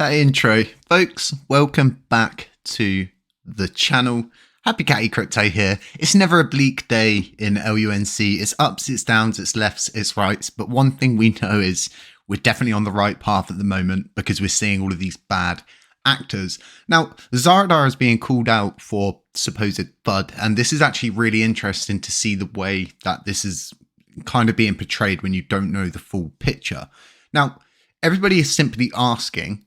that intro. Folks, welcome back to the channel. HappyCattyCrypto here. It's never a bleak day in LUNC. It's ups, it's downs, it's lefts, it's rights. But one thing we know is we're definitely on the right path at the moment because we're seeing all of these bad actors. Now, Zaradar is being called out for supposed FUD, and this is actually really interesting to see the way that this is kind of being portrayed when you don't know the full picture. Now, everybody is simply asking,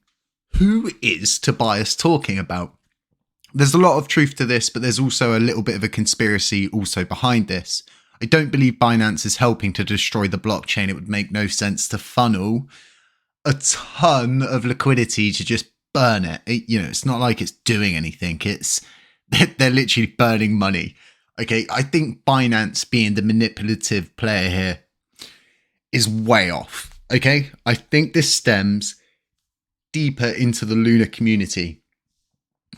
who is Tobias talking about? There's a lot of truth to this, but there's also a little bit of a conspiracy also behind this. I don't believe Binance is helping to destroy the blockchain. It would make no sense to funnel a ton of liquidity to just burn it. It's not like it's doing anything. They're literally burning money. Okay, I think Binance being the manipulative player here is way off. Okay, I think this stems deeper into the Luna community.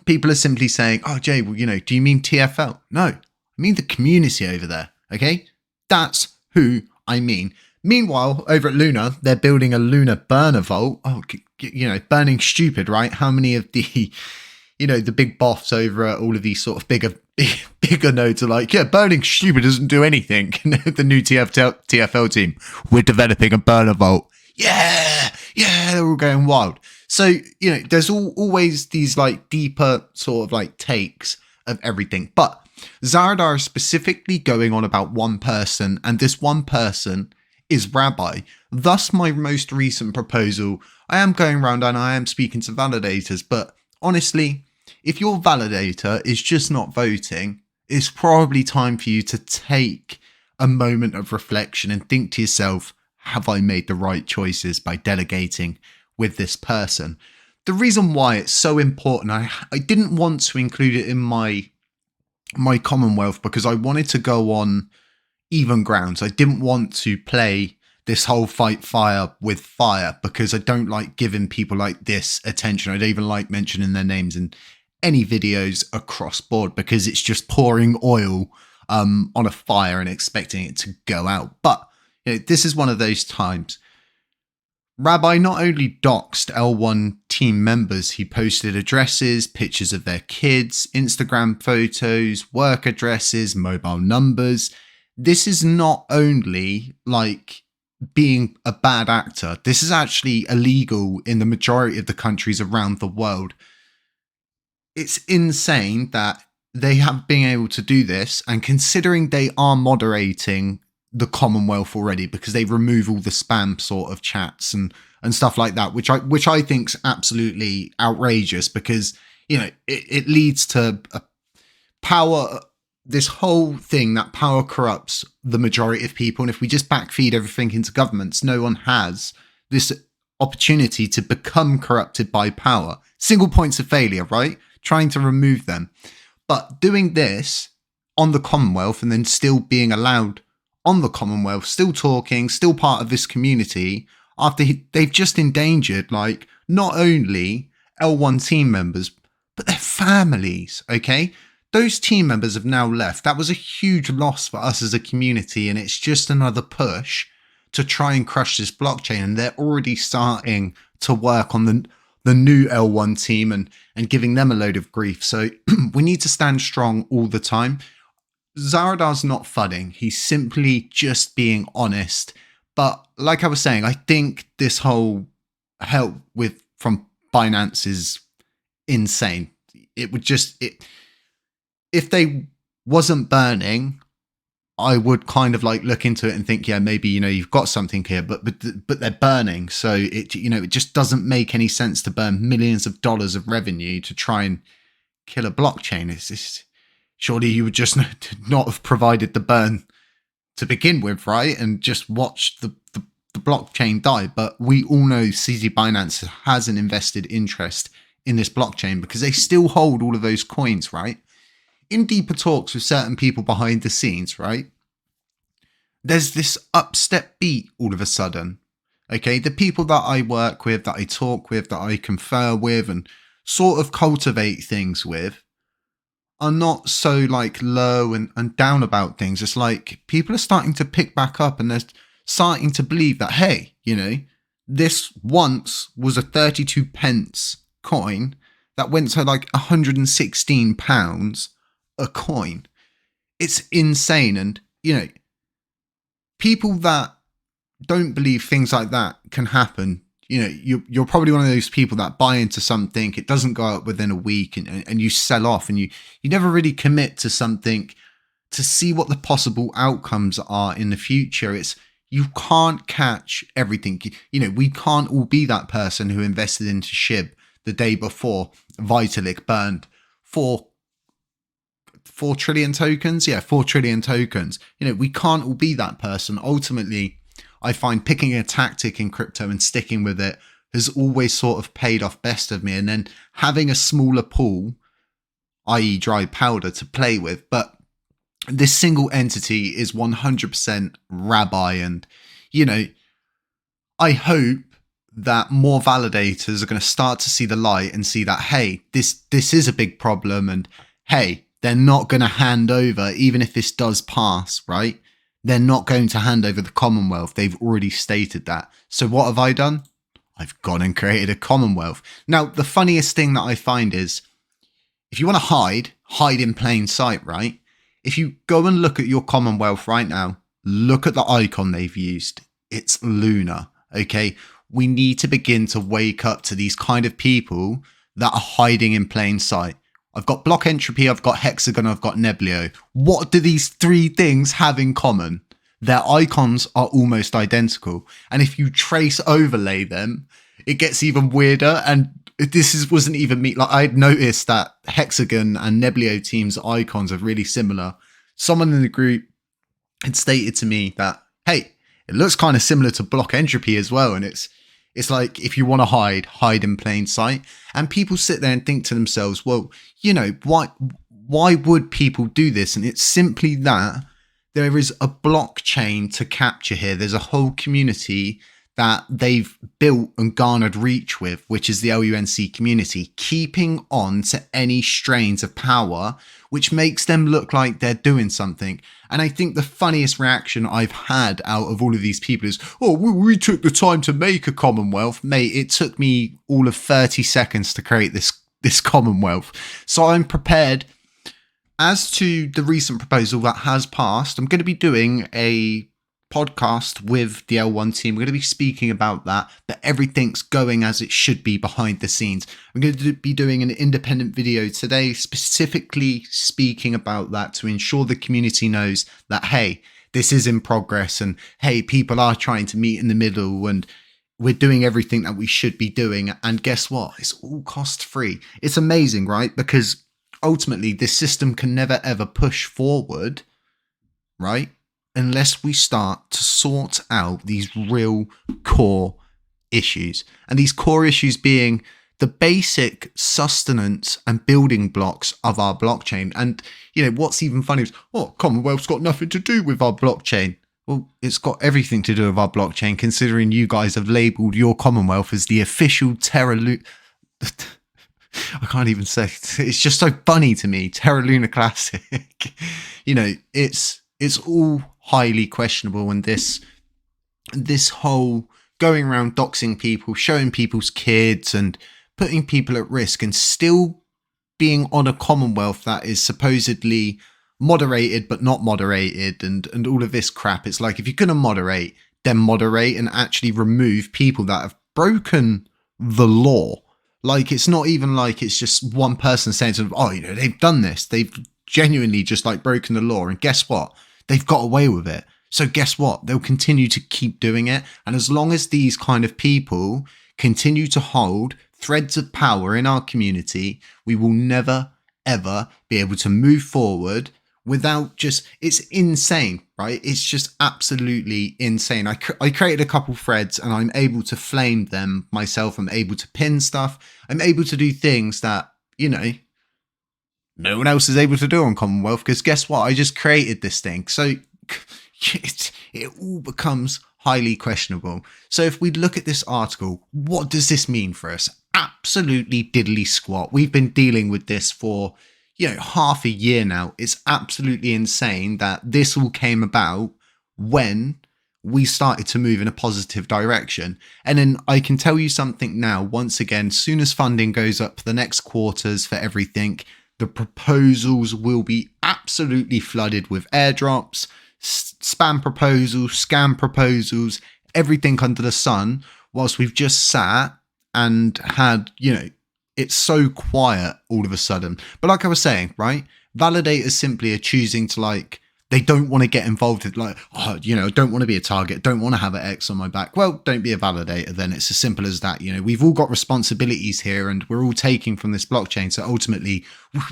People are simply saying, oh, Jay, well, do you mean TFL? No, I mean the community over there. Okay, that's who I mean. Meanwhile, over at Luna, they're building a Luna burner vault. Oh, burning stupid, right? How many of the, the big boffs over at all of these sort of bigger nodes are like, yeah, burning stupid doesn't do anything. The new TFL team, we're developing a burner vault. Yeah, they're all going wild. So, there's always these like deeper sort of like takes of everything. But Zaradar is specifically going on about one person, and this one person is Rabbi. Thus, my most recent proposal, I am going around and I am speaking to validators, but honestly, if your validator is just not voting, it's probably time for you to take a moment of reflection and think to yourself, have I made the right choices by delegating with this person? The reason why it's so important, I didn't want to include it in my Commonwealth because I wanted to go on even grounds. I didn't want to play this whole fight fire with fire because I don't like giving people like this attention. I don't even like mentioning their names in any videos across board because it's just pouring oil on a fire and expecting it to go out. But this is one of those times. Rabbi not only doxed L1 team members, he posted addresses, pictures of their kids, Instagram photos, work addresses, mobile numbers. This is not only like being a bad actor. This is actually illegal in the majority of the countries around the world. It's insane that they have been able to do this, and considering they are moderating the Commonwealth already because they remove all the spam sort of chats and stuff like that, which I think is absolutely outrageous because it leads to power. This whole thing that power corrupts the majority of people, and if we just backfeed everything into governments, no one has this opportunity to become corrupted by power. Single points of failure, right? Trying to remove them, but doing this on the Commonwealth and then still being allowed on the Commonwealth, still talking, still part of this community, after they've just endangered like not only L1 team members, but their families, okay? Those team members have now left. That was a huge loss for us as a community, and it's just another push to try and crush this blockchain, and they're already starting to work on the new L1 team and giving them a load of grief. So we need to stand strong all the time. Zaradar's not fudding. He's simply just being honest. But like I was saying, I think this whole help from Binance is insane. It would just, if they wasn't burning, I would kind of like look into it and think, yeah, maybe, you've got something here, but they're burning. So it just doesn't make any sense to burn millions of dollars of revenue to try and kill a blockchain. Surely you would just not have provided the burn to begin with, right? And just watch the blockchain die. But we all know CZ Binance has an invested interest in this blockchain because they still hold all of those coins, right? In deeper talks with certain people behind the scenes, right? There's this upstep beat all of a sudden. Okay, the people that I work with, that I talk with, that I confer with and sort of cultivate things with, are not so like low and down about things. It's like people are starting to pick back up and they're starting to believe that, hey, This once was a 32 pence coin that went to like £116 a coin. It's insane. And, people that don't believe things like that can happen, you're probably one of those people that buy into something, it doesn't go up within a week, and you sell off, and you never really commit to something to see what the possible outcomes are in the future. You can't catch everything. We can't all be that person who invested into SHIB the day before Vitalik burned 4 trillion tokens. Yeah, 4 trillion tokens. We can't all be that person. Ultimately, I find picking a tactic in crypto and sticking with it has always sort of paid off best of me. And then having a smaller pool, i.e. dry powder, to play with. But this single entity is 100% Rabbi. And, I hope that more validators are going to start to see the light and see that, hey, this is a big problem. And hey, they're not going to hand over, even if this does pass, right? They're not going to hand over the Commonwealth. They've already stated that. So what have I done? I've gone and created a Commonwealth. Now, the funniest thing that I find is, if you want to hide in plain sight, right? If you go and look at your Commonwealth right now, look at the icon they've used. It's Luna, okay? We need to begin to wake up to these kind of people that are hiding in plain sight. I've got Block Entropy, I've got Hexagon, I've got Neblio. What do these 3 things have in common? Their icons are almost identical. And if you trace overlay them, it gets even weirder. And wasn't even me. Like, I'd noticed that Hexagon and Neblio teams' icons are really similar. Someone in the group had stated to me that, hey, it looks kind of similar to Block Entropy as well. And it's like, if you want to hide in plain sight. And people sit there and think to themselves, well, why would people do this? And it's simply that there is a blockchain to capture here. There's a whole community that they've built and garnered reach with, which is the LUNC community, keeping on to any strains of power, which makes them look like they're doing something. And I think the funniest reaction I've had out of all of these people is, oh, we took the time to make a Commonwealth. Mate, it took me all of 30 seconds to create this Commonwealth. So I'm prepared. As to the recent proposal that has passed, I'm going to be doing a podcast with the L1 team. We're going to be speaking about that, but everything's going as it should be behind the scenes. I'm going to be doing an independent video today, specifically speaking about that to ensure the community knows that, hey, this is in progress, and hey, people are trying to meet in the middle, and we're doing everything that we should be doing. And guess what? It's all cost free. It's amazing, right? Because ultimately, this system can never ever push forward, right? Unless we start to sort out these real core issues. And these core issues being the basic sustenance and building blocks of our blockchain. And, what's even funny is, Commonwealth's got nothing to do with our blockchain. Well, it's got everything to do with our blockchain, considering you guys have labeled your Commonwealth as the official Terra I can't even say. It's just so funny to me. Terra Luna Classic. It's all highly questionable. And this whole going around doxing people, showing people's kids and putting people at risk, and still being on a Commonwealth that is supposedly moderated but not moderated, and all of this crap. It's like, if you're going to moderate, then moderate and actually remove people that have broken the law. Like, it's not even like it's just one person saying to them, oh, they've done this. They've genuinely just broken the law. And guess what? They've got away with it. So guess what? They'll continue to keep doing it. And as long as these kind of people continue to hold threads of power in our community, we will never, ever be able to move forward without it's insane, right? It's just absolutely insane. I created a couple threads and I'm able to flame them myself. I'm able to pin stuff. I'm able to do things that, no one else is able to do on Commonwealth, because guess what? I just created this thing. So it all becomes highly questionable. So if we look at this article, what does this mean for us? Absolutely diddly squat. We've been dealing with this for half a year now. It's absolutely insane that this all came about when we started to move in a positive direction. And then I can tell you something now, once again, soon as funding goes up for the next quarters for everything, the proposals will be absolutely flooded with airdrops, spam proposals, scam proposals, everything under the sun, whilst we've just sat and had, it's so quiet all of a sudden. But like I was saying, right, validators simply are choosing to they don't want to get involved with don't want to be a target, don't want to have an X on my back. Well, don't be a validator then. It's as simple as that. We've all got responsibilities here and we're all taking from this blockchain. So ultimately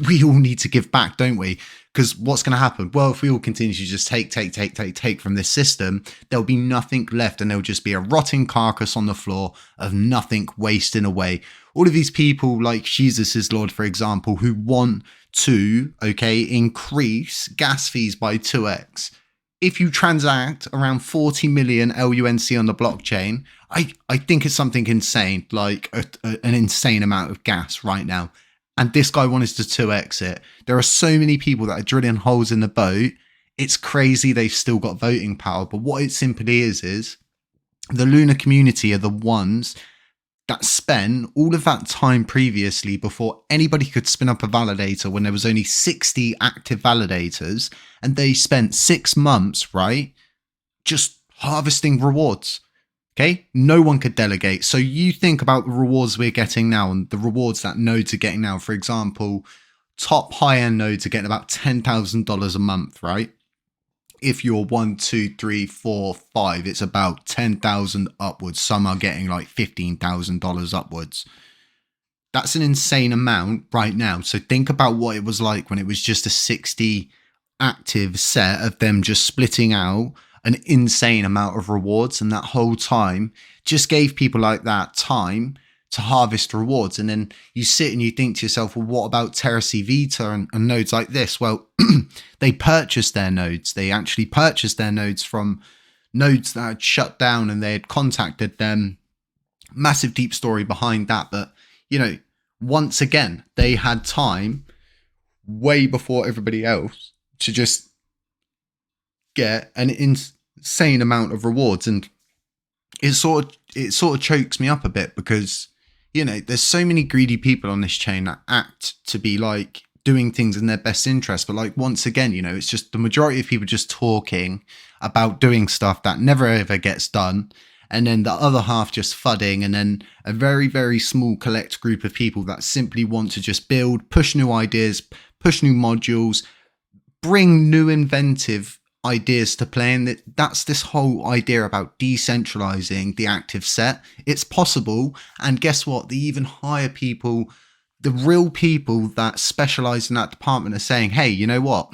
we all need to give back, don't we? Because what's going to happen? Well, if we all continue to just take from this system, there'll be nothing left and there'll just be a rotting carcass on the floor of nothing wasting away. All of these people like Jesus is Lord, for example, who want to, increase gas fees by 2x. If you transact around 40 million LUNC on the blockchain, I think it's something insane, like an insane amount of gas right now. And this guy wanted to 2x it. There are so many people that are drilling holes in the boat. It's crazy they've still got voting power. But what it simply is the Luna community are the ones that spent all of that time previously before anybody could spin up a validator when there was only 60 active validators, and they spent 6 months, right, just harvesting rewards. Okay, no one could delegate. So you think about the rewards we're getting now and the rewards that nodes are getting now. For example, top high-end nodes are getting about $10,000 a month, right? If you're 1, 2, 3, 4, 5, it's about 10,000 upwards. Some are getting like $15,000 upwards. That's an insane amount right now. So think about what it was like when it was just a 60 active set of them just splitting out an insane amount of rewards. And that whole time just gave people like that time to harvest rewards. And then you sit and you think to yourself, well, what about Terra Vita and nodes like this? Well, they purchased their nodes. They actually purchased their nodes from nodes that had shut down and they had contacted them. Massive deep story behind that. But, once again, they had time way before everybody else to just get an insane amount of rewards. And it sort of chokes me up a bit because, there's so many greedy people on this chain that act to be like doing things in their best interest. But like, once again, it's just the majority of people just talking about doing stuff that never ever gets done. And then the other half just fudding. And then a very, very small collect group of people that simply want to just build, push new ideas, push new modules, bring new inventive ideas to play. And that's this whole idea about decentralizing the active set. It's possible. And guess what? The even higher people, the real people that specialize in that department are saying, hey, you know what?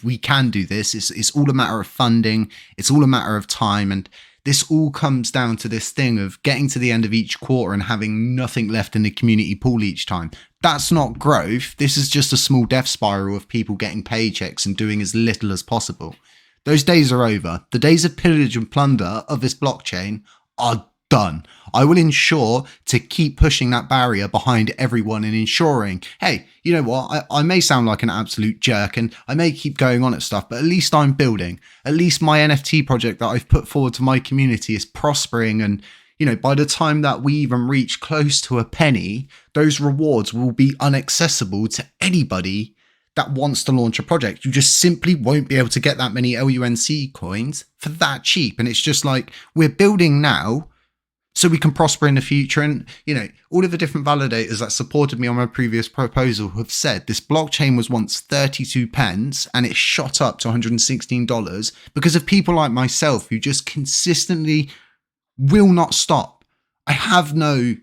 We can do this. It's all a matter of funding. It's all a matter of time. And this all comes down to this thing of getting to the end of each quarter and having nothing left in the community pool each time. That's not growth. This is just a small death spiral of people getting paychecks and doing as little as possible. Those days are over. The days of pillage and plunder of this blockchain are done. I will ensure to keep pushing that barrier behind everyone and ensuring, hey, you know what? I may sound like an absolute jerk and I may keep going on at stuff, but at least I'm building. At least my NFT project that I've put forward to my community is prospering. And, by the time that we even reach close to a penny, those rewards will be inaccessible to anybody that wants to launch a project. You just simply won't be able to get that many LUNC coins for that cheap. And it's just like, we're building now so we can prosper in the future. And, all of the different validators that supported me on my previous proposal have said this blockchain was once 32 pence and it shot up to $116 because of people like myself who just consistently will not stop. I have no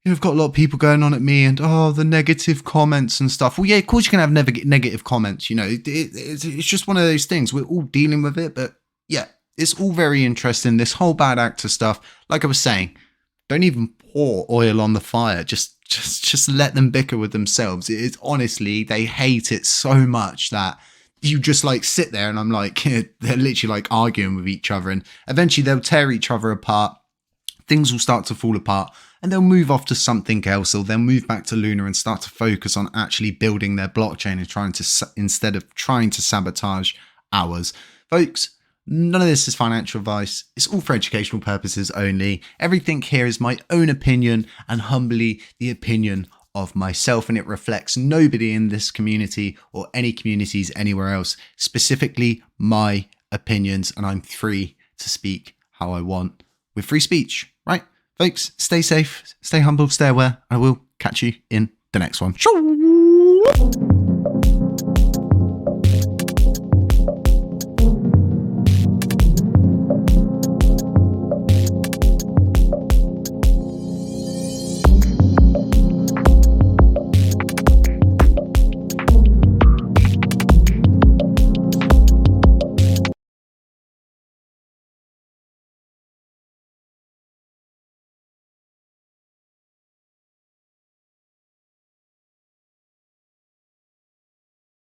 I've got a lot of people going on at me and, the negative comments and stuff. Well, yeah, of course you can have negative comments, it's just one of those things. We're all dealing with it, but yeah, it's all very interesting. This whole bad actor stuff, like I was saying, don't even pour oil on the fire. Just let them bicker with themselves. It's honestly, they hate it so much that you just sit there and I'm like, they're literally arguing with each other and eventually they'll tear each other apart. Things will start to fall apart and they'll move off to something else, or they'll move back to Luna and start to focus on actually building their blockchain and instead of trying to sabotage ours. Folks, None of this is financial advice. It's all for educational purposes only. Everything here is my own opinion and humbly the opinion of myself, and it reflects nobody in this community or any communities anywhere else, specifically my opinions, and I'm free to speak how I want with free speech, right? Folks, stay safe, stay humble, stay aware, and I will catch you in the next one.